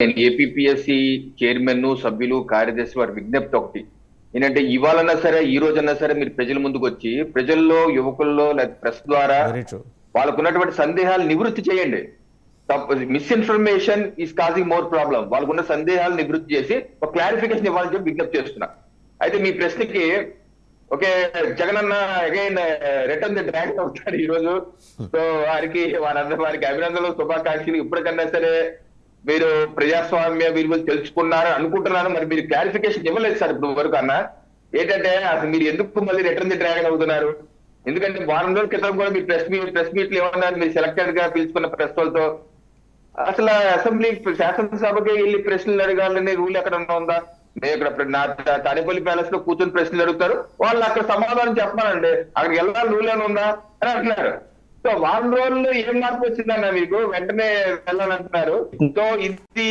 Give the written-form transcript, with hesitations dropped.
నేను APPSC chairman సభ్యులు కార్యదర్శి వారి విజ్ఞప్తి ఒకటి ఏంటంటే ఇవాళన్నా సరే ఈ రోజన్నా సరే మీరు ప్రజల ముందుకు వచ్చి ప్రజల్లో యువకుల్లో లేదా ప్రెస్ ద్వారా వాళ్ళకు ఉన్నటువంటి సందేహాలు నివృత్తి చేయండి. Misinformation is causing more problem. వాళ్ళకున్న సందేహాలు నివృత్తి చేసి ఒక క్లారిఫికేషన్ ఇవ్వాలని చెప్పి విజ్ఞప్తి చేస్తున్నా. అయితే మీ ప్రశ్నకి okay, Jagananna again return the dragon అవుతాడు ఈ రోజు. సో వారికి అభినందనలు, శుభాకాంక్షలు. ఇప్పటికన్నా సరే మీరు ప్రజాస్వామ్య విలువలు తెలుసుకున్నారని అనుకుంటున్నాను. మరి మీరు క్లారిఫికేషన్ ఇవ్వలేదు సార్ ఇప్పుడు వరకు అన్న. ఏంటంటే అసలు మీరు ఎందుకు మళ్ళీ రిటర్న్ ది డ్రాగన్ అవుతున్నారు? ఎందుకంటే వారం రోజుల క్రితం కూడా మీరు ప్రెస్ మీట్లు ఏమన్నారు? మీరు సెలెక్టెడ్ గా పిలుచుకున్న ప్రెస్ వాళ్ళతో అసలు అసెంబ్లీ శాసనసభకి వెళ్ళి ప్రశ్నలు అడగాలనే రూల్ ఎక్కడ ఉందా? నేను ఇక్కడ నా తాడేపల్లి ప్యాలెస్ లో కూర్చొని ప్రశ్నలు అడుగుతారు, వాళ్ళు అక్కడ సమాధానం చెప్పాలండి. అక్కడికి వెళ్ళాలి రూల్ ఏమైనా ఉందా అని అంటున్నారు. సో వారం రోజుల్లో ఏం మార్పు వచ్చిందన్న మీకు? వెంటనే వెళ్ళాలంటున్నారు. సో ఇది